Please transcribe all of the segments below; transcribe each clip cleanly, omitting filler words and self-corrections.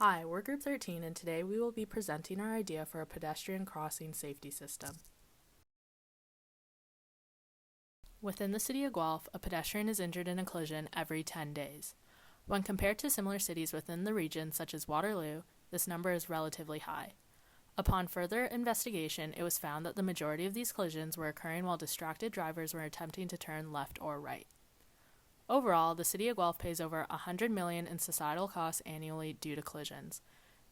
Hi, we're Group 13 and today we will be presenting our idea for a pedestrian crossing safety system. Within the city of Guelph, a pedestrian is injured in a collision every 10 days. When compared to similar cities within the region, such as Waterloo, this number is relatively high. Upon further investigation, it was found that the majority of these collisions were occurring while distracted drivers were attempting to turn left or right. Overall, the city of Guelph pays over $100 million in societal costs annually due to collisions.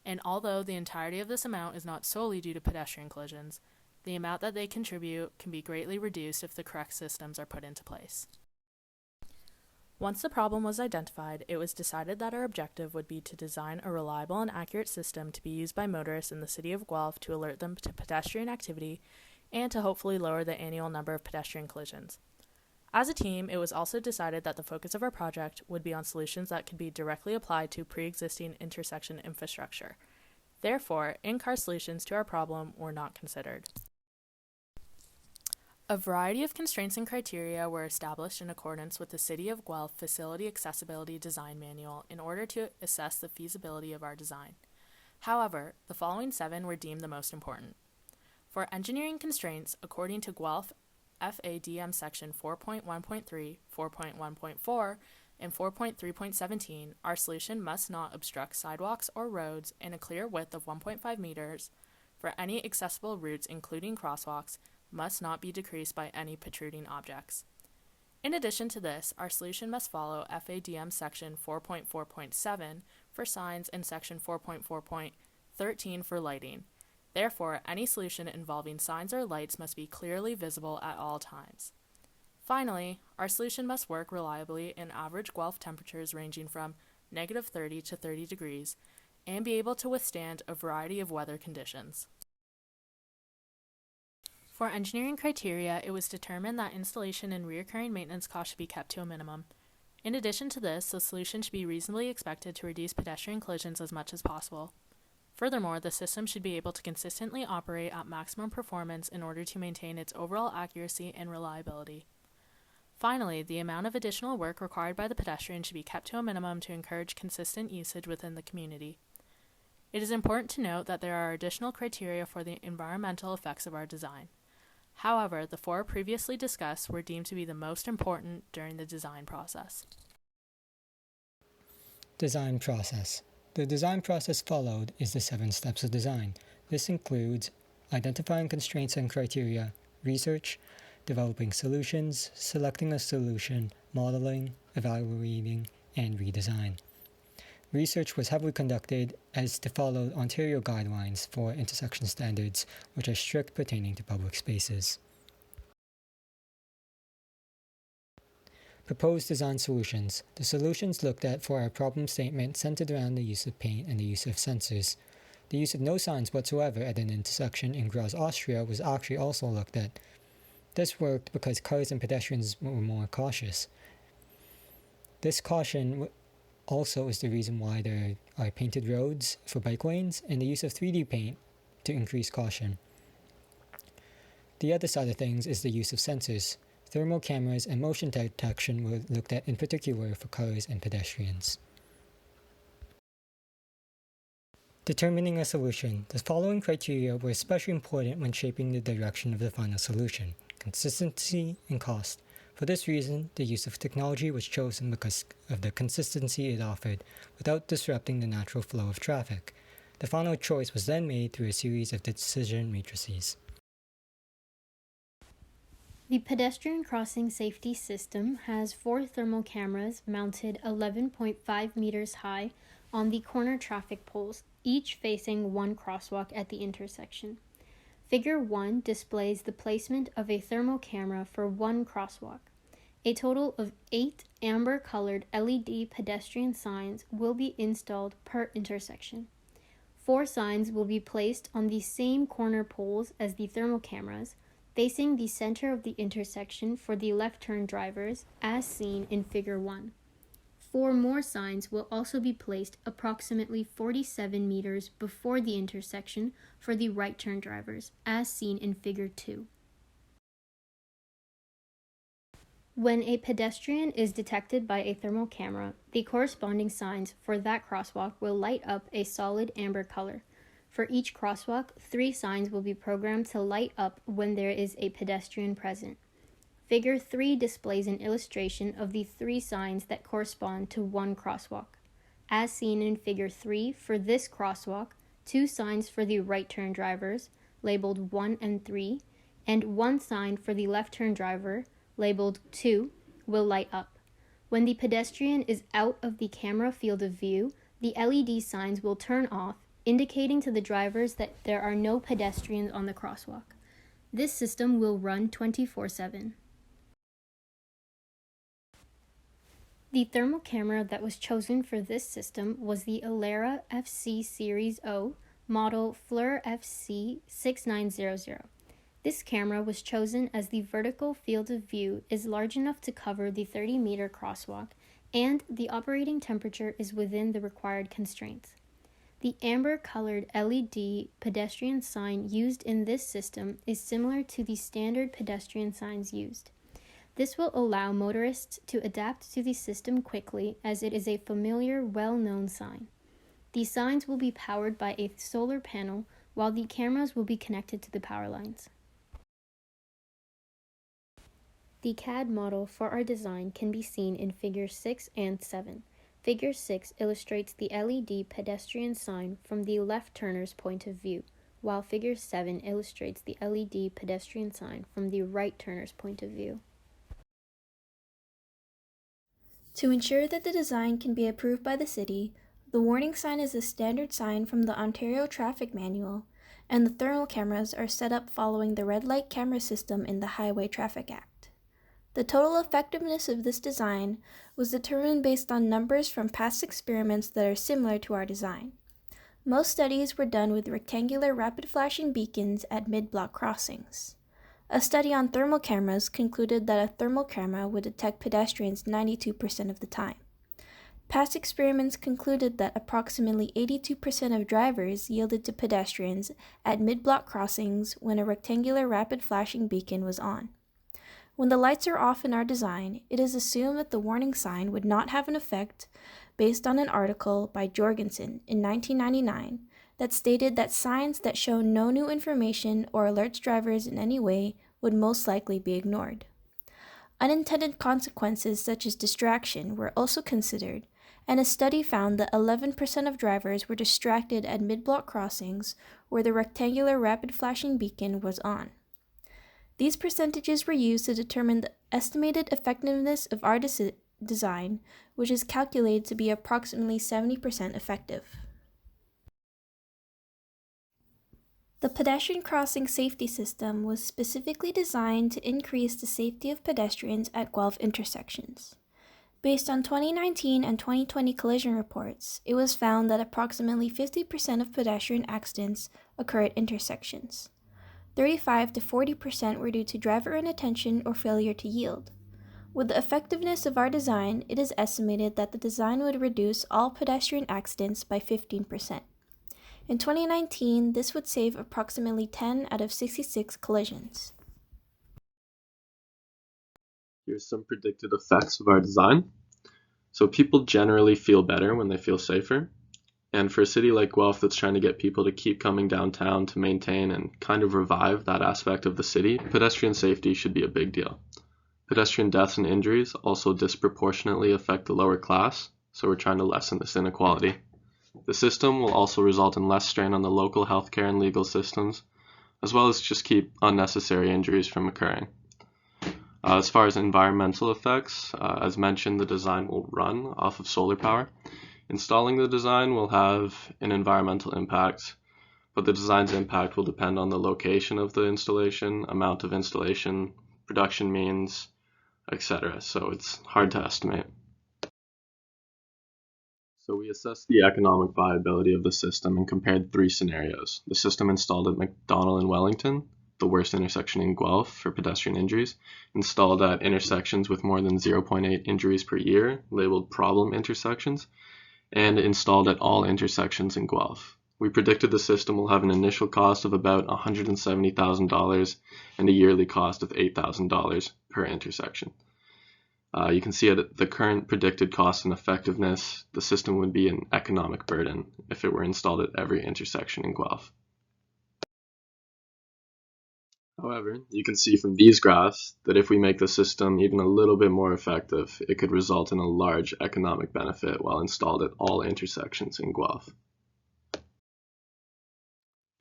And although the entirety of this amount is not solely due to pedestrian collisions, the amount that they contribute can be greatly reduced if the correct systems are put into place. Once the problem was identified, it was decided that our objective would be to design a reliable and accurate system to be used by motorists in the city of Guelph to alert them to pedestrian activity and to hopefully lower the annual number of pedestrian collisions. As a team, it was also decided that the focus of our project would be on solutions that could be directly applied to pre-existing intersection infrastructure. Therefore, in-car solutions to our problem were not considered. A variety of constraints and criteria were established in accordance with the City of Guelph Facility Accessibility Design Manual in order to assess the feasibility of our design. However, the following 7 were deemed the most important. For engineering constraints, according to Guelph FADM section 4.1.3, 4.1.4, and 4.3.17, our solution must not obstruct sidewalks or roads in a clear width of 1.5 meters. For any accessible routes, including crosswalks, must not be decreased by any protruding objects. In addition to this, our solution must follow FADM section 4.4.7 for signs and section 4.4.13 for lighting. Therefore, any solution involving signs or lights must be clearly visible at all times. Finally, our solution must work reliably in average Guelph temperatures ranging from -30 to 30 degrees and be able to withstand a variety of weather conditions. For engineering criteria, it was determined that installation and recurring maintenance costs should be kept to a minimum. In addition to this, the solution should be reasonably expected to reduce pedestrian collisions as much as possible. Furthermore, the system should be able to consistently operate at maximum performance in order to maintain its overall accuracy and reliability. Finally, the amount of additional work required by the pedestrian should be kept to a minimum to encourage consistent usage within the community. It is important to note that there are additional criteria for the environmental effects of our design. However, the 4 previously discussed were deemed to be the most important during the design process. Design process. The design process followed is the 7 steps of design. This includes identifying constraints and criteria, research, developing solutions, selecting a solution, modeling, evaluating, and redesign. Research was heavily conducted as to follow Ontario guidelines for intersection standards, which are strict pertaining to public spaces. Proposed design solutions. The solutions looked at for our problem statement centered around the use of paint and the use of sensors. The use of no signs whatsoever at an intersection in Graz, Austria was actually also looked at. This worked because cars and pedestrians were more cautious. This caution also is the reason why there are painted roads for bike lanes and the use of 3D paint to increase caution. The other side of things is the use of sensors. Thermal cameras and motion detection were looked at in particular for cars and pedestrians. Determining a solution. The following criteria were especially important when shaping the direction of the final solution: consistency and cost. For this reason, the use of technology was chosen because of the consistency it offered without disrupting the natural flow of traffic. The final choice was then made through a series of decision matrices. The pedestrian crossing safety system has 4 thermal cameras mounted 11.5 meters high on the corner traffic poles, each facing one crosswalk at the intersection. Figure 1 displays the placement of a thermal camera for one crosswalk. A total of 8 amber-colored LED pedestrian signs will be installed per intersection. 4 signs will be placed on the same corner poles as the thermal cameras, facing the center of the intersection for the left-turn drivers, as seen in Figure 1. 4 more signs will also be placed approximately 47 meters before the intersection for the right-turn drivers, as seen in Figure 2. When a pedestrian is detected by a thermal camera, the corresponding signs for that crosswalk will light up a solid amber color. For each crosswalk, 3 signs will be programmed to light up when there is a pedestrian present. Figure 3 displays an illustration of the 3 signs that correspond to one crosswalk. As seen in Figure 3, for this crosswalk, 2 signs for the right turn drivers, labeled 1 and 3, and 1 sign for the left turn driver, labeled 2, will light up. When the pedestrian is out of the camera field of view, the LED signs will turn off, indicating to the drivers that there are no pedestrians on the crosswalk. This system will run 24/7. The thermal camera that was chosen for this system was the Alera FC Series O, model FLIR FC 6900. This camera was chosen as the vertical field of view is large enough to cover the 30-meter crosswalk, and the operating temperature is within the required constraints. The amber-colored LED pedestrian sign used in this system is similar to the standard pedestrian signs used. This will allow motorists to adapt to the system quickly, as it is a familiar, well-known sign. The signs will be powered by a solar panel, while the cameras will be connected to the power lines. The CAD model for our design can be seen in Figures 6 and 7. Figure 6 illustrates the LED pedestrian sign from the left turner's point of view, while Figure 7 illustrates the LED pedestrian sign from the right turner's point of view. To ensure that the design can be approved by the city, the warning sign is a standard sign from the Ontario Traffic Manual, and the thermal cameras are set up following the red light camera system in the Highway Traffic Act. The total effectiveness of this design was determined based on numbers from past experiments that are similar to our design. Most studies were done with rectangular rapid flashing beacons at mid-block crossings. A study on thermal cameras concluded that a thermal camera would detect pedestrians 92% of the time. Past experiments concluded that approximately 82% of drivers yielded to pedestrians at mid-block crossings when a rectangular rapid flashing beacon was on. When the lights are off in our design, it is assumed that the warning sign would not have an effect based on an article by Jorgensen in 1999 that stated that signs that show no new information or alerts drivers in any way would most likely be ignored. Unintended consequences such as distraction were also considered, and a study found that 11% of drivers were distracted at mid-block crossings where the rectangular rapid flashing beacon was on. These percentages were used to determine the estimated effectiveness of our design, which is calculated to be approximately 70% effective. The pedestrian crossing safety system was specifically designed to increase the safety of pedestrians at Guelph intersections. Based on 2019 and 2020 collision reports, it was found that approximately 50% of pedestrian accidents occur at intersections. 35 to 40% were due to driver inattention or failure to yield. With the effectiveness of our design, it is estimated that the design would reduce all pedestrian accidents by 15%. In 2019, this would save approximately 10 out of 66 collisions. Here's some predicted effects of our design. So people generally feel better when they feel safer. And for a city like Guelph that's trying to get people to keep coming downtown to maintain and kind of revive that aspect of the city, pedestrian safety should be a big deal. Pedestrian deaths and injuries also disproportionately affect the lower class, so we're trying to lessen this inequality. The system will also result in less strain on the local healthcare and legal systems, as well as just keep unnecessary injuries from occurring. As far as environmental effects, as mentioned, the design will run off of solar power. Installing the design will have an environmental impact, but the design's impact will depend on the location of the installation, amount of installation, production means, etc. So it's hard to estimate. So we assessed the economic viability of the system and compared 3 scenarios. The system installed at McDonald and Wellington, the worst intersection in Guelph for pedestrian injuries, installed at intersections with more than 0.8 injuries per year, labeled problem intersections, and installed at all intersections in Guelph. We predicted the system will have an initial cost of about $170,000 and a yearly cost of $8,000 per intersection. You can see at the current predicted cost and effectiveness, the system would be an economic burden if it were installed at every intersection in Guelph. However, you can see from these graphs that if we make the system even a little bit more effective, it could result in a large economic benefit while installed at all intersections in Guelph.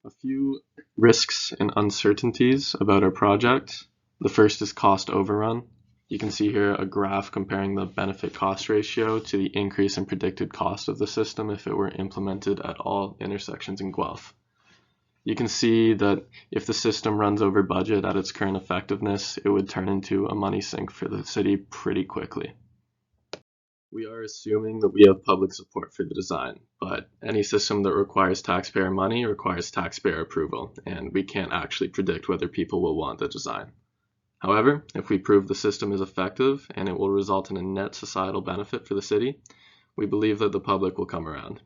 A few risks and uncertainties about our project. The first is cost overrun. You can see here a graph comparing the benefit-cost ratio to the increase in predicted cost of the system if it were implemented at all intersections in Guelph. You can see that if the system runs over budget at its current effectiveness, it would turn into a money sink for the city pretty quickly. We are assuming that we have public support for the design, but any system that requires taxpayer money requires taxpayer approval, and we can't actually predict whether people will want the design. However, if we prove the system is effective and it will result in a net societal benefit for the city, we believe that the public will come around.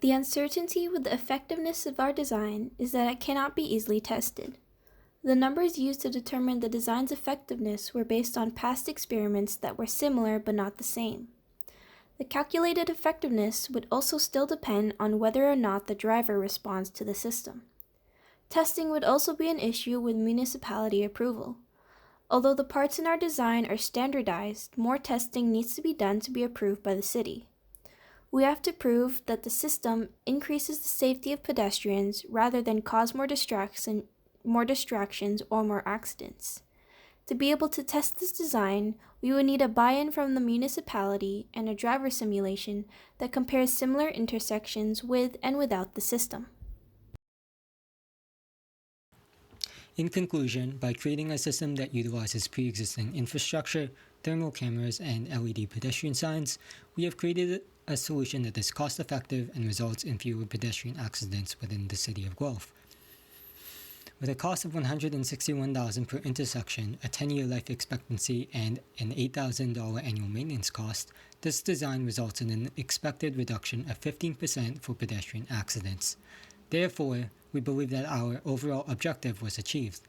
The uncertainty with the effectiveness of our design is that it cannot be easily tested. The numbers used to determine the design's effectiveness were based on past experiments that were similar but not the same. The calculated effectiveness would also still depend on whether or not the driver responds to the system. Testing would also be an issue with municipality approval. Although the parts in our design are standardized, more testing needs to be done to be approved by the city. We have to prove that the system increases the safety of pedestrians rather than cause more distractions or more accidents. To be able to test this design, we would need a buy-in from the municipality and a driver simulation that compares similar intersections with and without the system. In conclusion, by creating a system that utilizes pre-existing infrastructure, thermal cameras, and LED pedestrian signs, we have created a solution that is cost-effective and results in fewer pedestrian accidents within the city of Guelph. With a cost of $161,000 per intersection, a 10-year life expectancy, and an $8,000 annual maintenance cost, this design results in an expected reduction of 15% for pedestrian accidents. Therefore, we believe that our overall objective was achieved.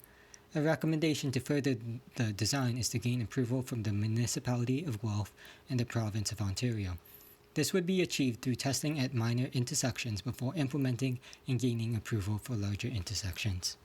A recommendation to further the design is to gain approval from the Municipality of Guelph and the Province of Ontario. This would be achieved through testing at minor intersections before implementing and gaining approval for larger intersections.